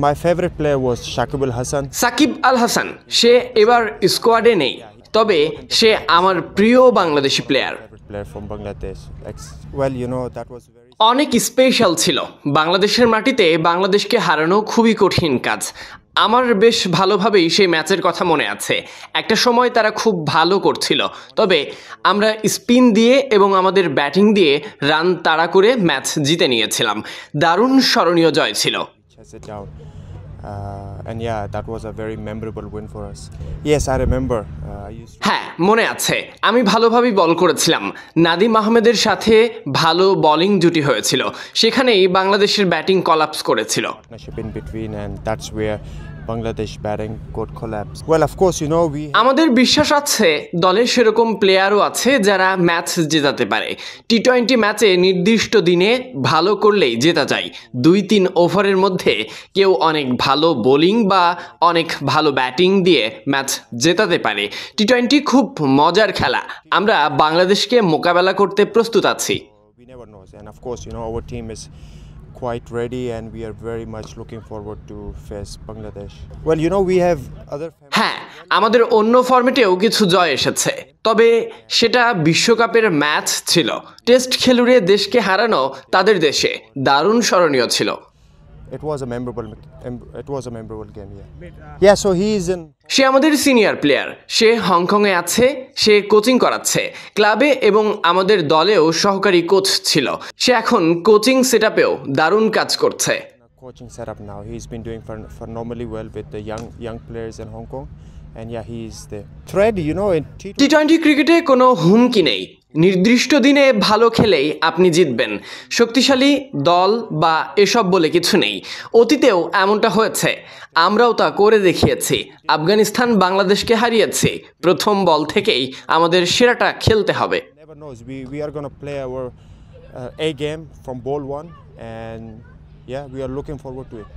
My favorite player was Shakib Al Hasan. Shakib Al Hasan সে এবার স্কোয়াডে নেই, তবে সে আমার প্রিয় Bangladeshi player. Favorite player from Bangladesh. Well, you know, that was very. অনেক স্পেশাল ছিল। বাংলাদেশের মাটিতে বাংলাদেশকে হারানো খুবই কঠিন কাজ। আমার বেশ ভালোভাবেই সেই ম্যাচের কথা মনে আছে। একটা সময় তারা খুব ভালো করছিল, তবে আমরা স্পিন দিয়ে এবং আমাদের ব্যাটিং দিয়ে রান তাড়া করে ম্যাচ জিতে নিয়েছিলাম। দারুণ স্মরণীয় জয় ছিল। Chase it down. And yeah, that was a very memorable win for us. Yes, I remember. I used to হ্যাঁ, মনে আছে, আমি ভালোভাবেই বল করেছিলাম। নাদিম আহমেদের সাথে ভালো বোলিং জুটি হয়েছিল, সেখানেই বাংলাদেশের ব্যাটিং কলাপস করেছিল। partnership in between, and that's where Bangladesh batting got collapsed. Well, of course, you know, we আমাদের বিশ্বাস আছে দলে সেরকম প্লেয়ারও আছে যারা ম্যাচ জেতাতে পারে। টি-20 ম্যাচে নির্দিষ্ট দিনে ভালো করলেই জেতা যায়। 2-3 ওভারের মধ্যে কেউ অনেক ভালো বোলিং বা অনেক ভালো ব্যাটিং দিয়ে ম্যাচ জেতাতে পারে। টি-20 খুব মজার খেলা। আমরা বাংলাদেশকে মোকাবেলা করতে প্রস্তুত আছি। we never know. And of course, you know, our team is quite ready, and we are very much looking forward to face Bangladesh. Well, you know, we have other. হ্যাঁ, আমাদের অন্য ফরম্যাটেও কিছু জয় এসেছে, তবে সেটা বিশ্বকাপের ম্যাচ ছিল। টেস্ট খেলুড়ে দেশকে হারানো তাদের দেশে দারুণ স্মরণীয় ছিল। It was a memorable game. Yeah, so he is in. সে আমাদের সিনিয়র প্লেয়ার। সে হংকংয়ে আছে, সে কোচিং করাচ্ছে ক্লাবে এবং আমাদের দলেও সহকারী কোচ ছিল। সে এখন কোচিং সেটআপেও দারুণ কাজ করছে। Coaching setup now. He's been doing phenomenally well with the young players in Hong Kong, and yeah, he's the thread. You know, in টি-20 ক্রিকেটে কোনো হুমকি নেই। নির্দিষ্ট দিনে ভালো খেলেই আপনি জিতবেন। শক্তিশালী দল বা এসব বলে কিছু নেই। অতীতেও এমনটা হয়েছে, আমরাও তা করে দেখিয়েছি। আফগানিস্তান বাংলাদেশকে হারিয়েছে। প্রথম বল থেকেই আমাদের সেরাটা খেলতে হবে। never knows. We are gonna play our A game from ball one, and yeah, we are looking forward to it.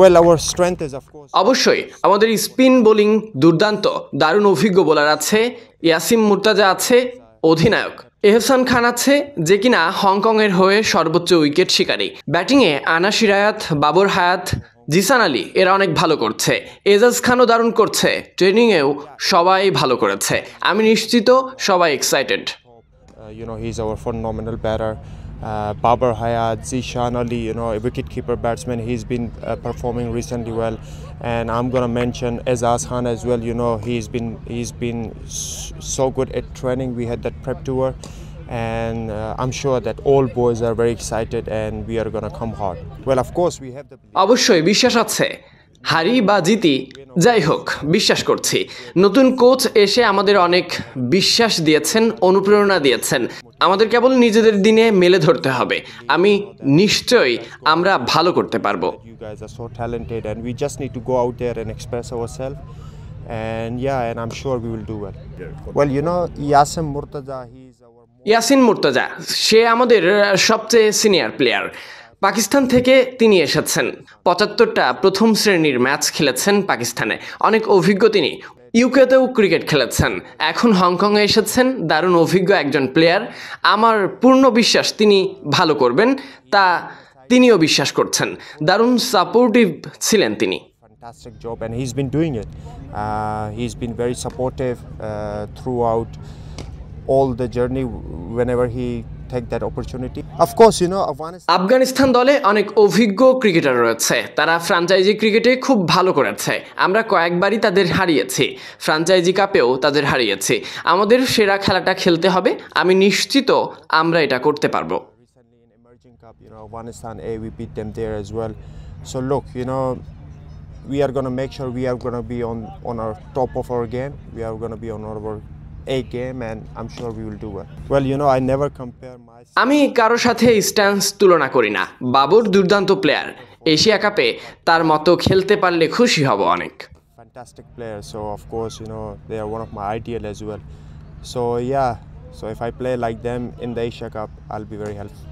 Well, our strength is, of course. অবশ্যই আমাদের স্পিন বোলিং দুর্দান্ত, দারুণ অভিজ্ঞ বোলার আছে। ইয়াসিম মুর্তাজা আছে, অধিনায়ক এহসান খান আছে, যে কিনা হংকংয়ের হয়ে সর্বোচ্চ উইকেট শিকারী। ব্যাটিংয়ে আনাস রায়াত, বাবর হায়াত, জিসান আলী এরা অনেক ভালো করছে। এজাজ খানও দারুণ করছে। ট্রেনিংয়েও সবাই ভালো করেছে। আমি নিশ্চিত সবাই excited. You know, he's our phenomenal batter. Babar Hayat, Zishan Ali, you know, a wicket-keeper batsman. He's been performing recently well, and I'm gonna mention Azaz Khan as well. You know, he's been so good at training. We had that prep tour, and I'm sure that all boys are very excited, and we are gonna come hard. Well, of course, we have the. অবশ্যই বিশ্বাস আছে, হারি বা জিতি যাই হোক বিশ্বাস করছি। নতুন কোচ এসে আমাদের অনেক বিশ্বাস দিয়েছেন, অনুপ্রেরণা দিয়েছেন। আমাদের কেবল নিজেদের দিনে মেলে ধরতে হবে। আমি নিশ্চয়ই আমরা ভালো করতে পারবো। You guys are so talented, and we just need to go out there and express ourselves. And yeah, and I'm sure we will do well. Well, you know, Yasim Murtaza, he's our. Yasin Murtaza সে আমাদের সবচেয়ে senior player. Pakistan থেকে তিনি এসেছেন। 75টা প্রথম শ্রেণীর match খেলেছেন পাকিস্তানে। অনেক অভিজ্ঞ তিনি। ইউকেতেও ক্রিকেট খেলেছেন। এখন হংকংয়ে এসেছেন। দারুণ অভিজ্ঞ একজন প্লেয়ার। আমার পূর্ণ বিশ্বাস তিনি ভালো করবেন, তা তিনিও বিশ্বাস করছেন। দারুণ সাপোর্টিভ ছিলেন তিনি। Fantastic job, and he's been doing it. He's been very supportive throughout all the journey whenever he take that opportunity. Of course, you know, Afghanistan দলে অনেক অভিজ্ঞ ক্রিকেটার রয়েছে। তারা ফ্র্যাঞ্চাইজি ক্রিকেটে খুব ভালো করেছে। আমরা কয়েকবারই তাদের হারিয়েছি। ফ্র্যাঞ্চাইজি কাপেও তাদের হারিয়েছি। আমাদের সেরা খেলাটা খেলতে হবে। আমি নিশ্চিত আমরা এটা করতে পারবো। recently in emerging cup, you know, Afghanistan A, we beat them there as well. So look, you know, we are going to make sure we are going to be on our top of our game. We are going to be on our A game, and I'm sure we will do well. Well, you know, I never compare myself. আমি কারো সাথে stance তুলনা করি না। বাবর দুর্দান্ত player. Asia কাপে তার মতো খেলতে পারলে খুশি হব অনেক। Fantastic player. So of course, you know, they are one of my ideal as well. So yeah, so if I play like them in the Asia Cup, I'll be very helpful.